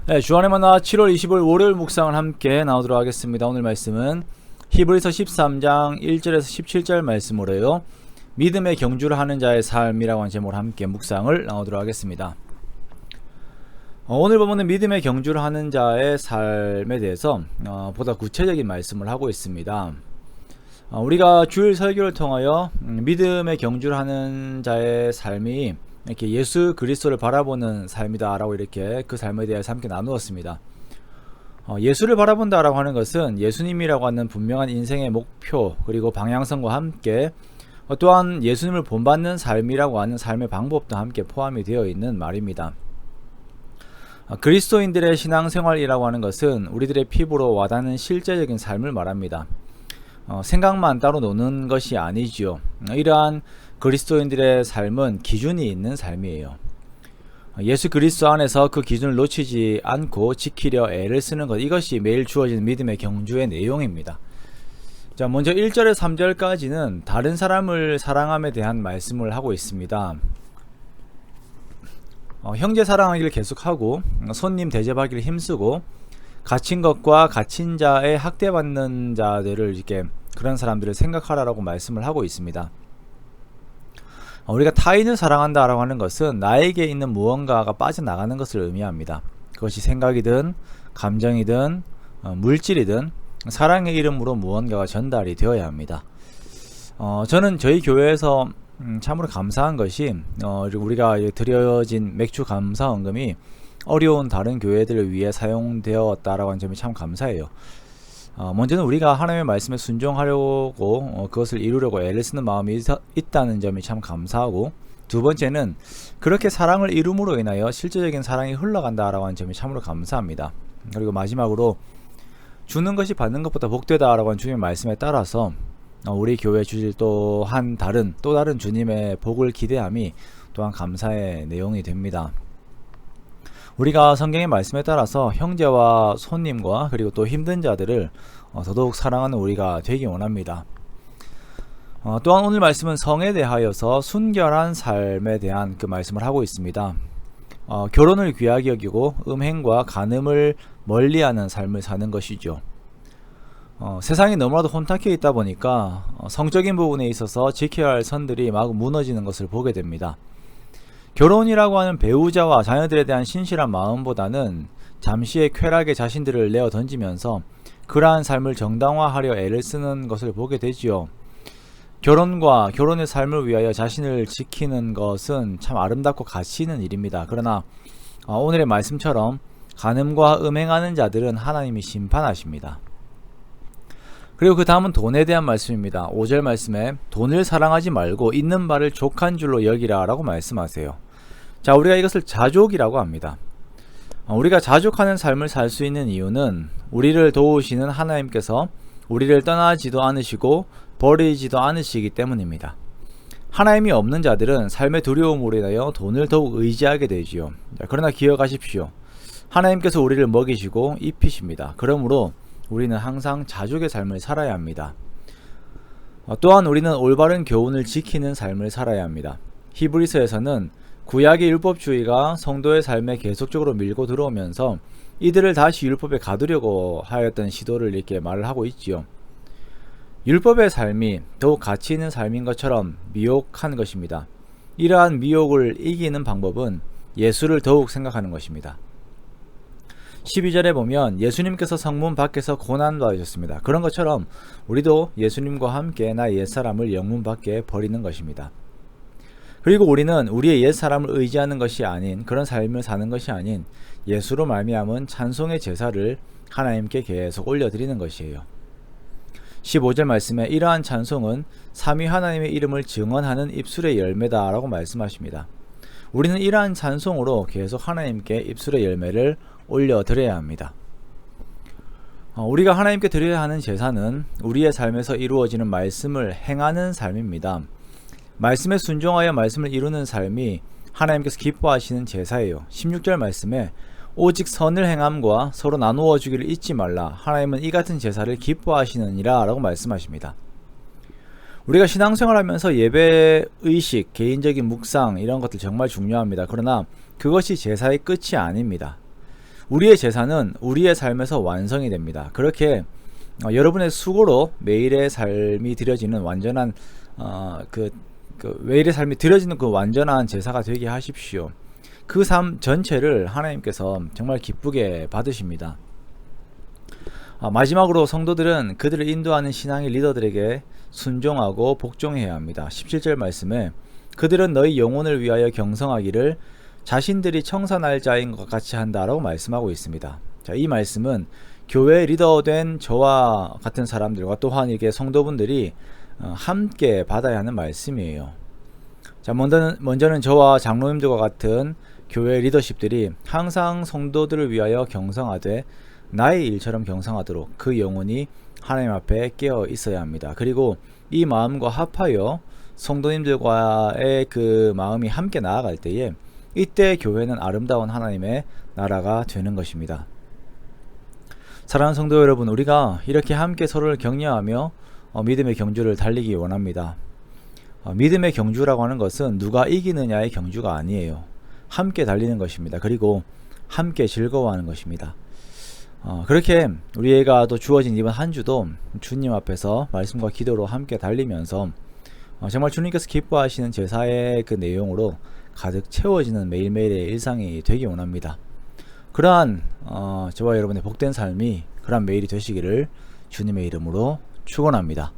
네, 주안의 만나 7월 25일 월요일 묵상을 함께 나오도록 하겠습니다. 오늘 말씀은 히브리서 13장 1절에서 17절 말씀으로요. 믿음의 경주를 하는 자의 삶이라고 하는 제목으로 함께 묵상을 나오도록 하겠습니다. 오늘 본문은 믿음의 경주를 하는 자의 삶에 대해서 보다 구체적인 말씀을 하고 있습니다. 우리가 주일 설교를 통하여 믿음의 경주를 하는 자의 삶이 이렇게 예수 그리스도를 바라보는 삶이다 라고 이렇게 그 삶에 대해서 함께 나누었습니다. 예수를 바라본다라고 하는 것은 예수님이라고 하는 분명한 인생의 목표 그리고 방향성과 함께 또한 예수님을 본받는 삶이라고 하는 삶의 방법도 함께 포함이 되어 있는 말입니다. 그리스도인들의 신앙생활이라고 하는 것은 우리들의 피부로 와닿는 실제적인 삶을 말합니다. 생각만 따로 노는 것이 아니지요. 이러한 그리스도인들의 삶은 기준이 있는 삶이에요. 예수 그리스도 안에서 그 기준을 놓치지 않고 지키려 애를 쓰는 것, 이것이 매일 주어지는 믿음의 경주의 내용입니다. 자, 먼저 1절에서 3절까지는 다른 사람을 사랑함에 대한 말씀을 하고 있습니다. 형제 사랑하기를 계속하고 손님 대접하기를 힘쓰고 갇힌 것과 갇힌 자에 학대받는 자들을 이렇게 그런 사람들을 생각하라라고 말씀을 하고 있습니다. 우리가 타인을 사랑한다라고 하는 것은 나에게 있는 무언가가 빠져나가는 것을 의미합니다. 그것이 생각이든 감정이든 물질이든 사랑의 이름으로 무언가가 전달이 되어야 합니다. 저는 저희 교회에서 참으로 감사한 것이 우리가 드려진 맥주 감사헌금이 어려운 다른 교회들을 위해 사용되었다라고 하는 점이 참 감사해요. 먼저는 우리가 하나님의 말씀에 순종하려고 그것을 이루려고 애를 쓰는 마음이 있다는 점이 참 감사하고, 두 번째는 그렇게 사랑을 이룸으로 인하여 실제적인 사랑이 흘러간다라고 하는 점이 참으로 감사합니다. 그리고 마지막으로 주는 것이 받는 것보다 복되다라고 하는 주님의 말씀에 따라서 우리 교회 주실 또 다른 주님의 복을 기대함이 또한 감사의 내용이 됩니다. 우리가 성경의 말씀에 따라서 형제와 손님과 그리고 또 힘든 자들을 더더욱 사랑하는 우리가 되기 원합니다. 또한 오늘 말씀은 성에 대하여서 순결한 삶에 대한 그 말씀을 하고 있습니다. 결혼을 귀하게 여기고 음행과 간음을 멀리하는 삶을 사는 것이죠. 세상이 너무나도 혼탁해 있다 보니까 성적인 부분에 있어서 지켜야 할 선들이 마구 무너지는 것을 보게 됩니다. 결혼이라고 하는 배우자와 자녀들에 대한 신실한 마음보다는 잠시의 쾌락에 자신들을 내어 던지면서 그러한 삶을 정당화하려 애를 쓰는 것을 보게 되지요. 결혼과 결혼의 삶을 위하여 자신을 지키는 것은 참 아름답고 가치 있는 일입니다. 그러나 오늘의 말씀처럼 간음과 음행하는 자들은 하나님이 심판하십니다. 그리고 그 다음은 돈에 대한 말씀입니다. 5절 말씀에 돈을 사랑하지 말고 있는 바를 족한 줄로 여기라 라고 말씀하세요. 자, 우리가 이것을 자족이라고 합니다. 우리가 자족하는 삶을 살 수 있는 이유는 우리를 도우시는 하나님께서 우리를 떠나지도 않으시고 버리지도 않으시기 때문입니다. 하나님이 없는 자들은 삶의 두려움으로 인하여 돈을 더욱 의지하게 되지요. 그러나 기억하십시오. 하나님께서 우리를 먹이시고 입히십니다. 그러므로 우리는 항상 자족의 삶을 살아야 합니다. 또한 우리는 올바른 교훈을 지키는 삶을 살아야 합니다. 히브리서에서는 구약의 율법주의가 성도의 삶에 계속적으로 밀고 들어오면서 이들을 다시 율법에 가두려고 하였던 시도를 이렇게 말을 하고 있지요. 율법의 삶이 더욱 가치 있는 삶인 것처럼 미혹한 것입니다. 이러한 미혹을 이기는 방법은 예수를 더욱 생각하는 것입니다. 12절에 보면 예수님께서 성문 밖에서 고난받으셨습니다. 그런 것처럼 우리도 예수님과 함께 나의 옛사람을 영문 밖에 버리는 것입니다. 그리고 우리는 우리의 옛사람을 의지하는 것이 아닌, 그런 삶을 사는 것이 아닌 예수로 말미암은 찬송의 제사를 하나님께 계속 올려드리는 것이에요. 15절 말씀에 이러한 찬송은 삼위 하나님의 이름을 증언하는 입술의 열매다 라고 말씀하십니다. 우리는 이러한 찬송으로 계속 하나님께 입술의 열매를 올려드려야 합니다. 우리가 하나님께 드려야 하는 제사는 우리의 삶에서 이루어지는 말씀을 행하는 삶입니다. 말씀에 순종하여 말씀을 이루는 삶이 하나님께서 기뻐하시는 제사예요. 16절 말씀에 오직 선을 행함과 서로 나누어 주기를 잊지 말라. 하나님은 이 같은 제사를 기뻐하시느니라 라고 말씀하십니다. 우리가 신앙생활하면서 예배의식, 개인적인 묵상 이런 것들 정말 중요합니다. 그러나 그것이 제사의 끝이 아닙니다. 우리의 제사는 우리의 삶에서 완성이 됩니다. 그렇게 여러분의 수고로 매일의 삶이 드려지는 완전한 매일의 삶이 드려지는 그 완전한 제사가 되게 하십시오. 그 삶 전체를 하나님께서 정말 기쁘게 받으십니다. 마지막으로 성도들은 그들을 인도하는 신앙의 리더들에게 순종하고 복종해야 합니다. 17절 말씀에 그들은 너희 영혼을 위하여 경성하기를 자신들이 청산할 자인 것 같이 한다라고 말씀하고 있습니다. 자, 이 말씀은 교회 리더된 저와 같은 사람들과 또한 이게 성도분들이 함께 받아야 하는 말씀이에요. 자, 먼저는 저와 장로님들과 같은 교회 리더십들이 항상 성도들을 위하여 경성하되 나의 일처럼 경성하도록 그 영혼이 하나님 앞에 깨어 있어야 합니다. 그리고 이 마음과 합하여 성도님들과의 그 마음이 함께 나아갈 때에 이때 교회는 아름다운 하나님의 나라가 되는 것입니다. 사랑하는 성도 여러분, 우리가 이렇게 함께 서로를 격려하며 믿음의 경주를 달리기 원합니다. 믿음의 경주라고 하는 것은 누가 이기느냐의 경주가 아니에요. 함께 달리는 것입니다. 그리고 함께 즐거워하는 것입니다. 그렇게 우리가 또 주어진 이번 한 주도 주님 앞에서 말씀과 기도로 함께 달리면서 정말 주님께서 기뻐하시는 제사의 그 내용으로 가득 채워지는 매일매일의 일상이 되기 원합니다. 그러한 저와 여러분의 복된 삶이 그러한 매일이 되시기를 주님의 이름으로 축원합니다.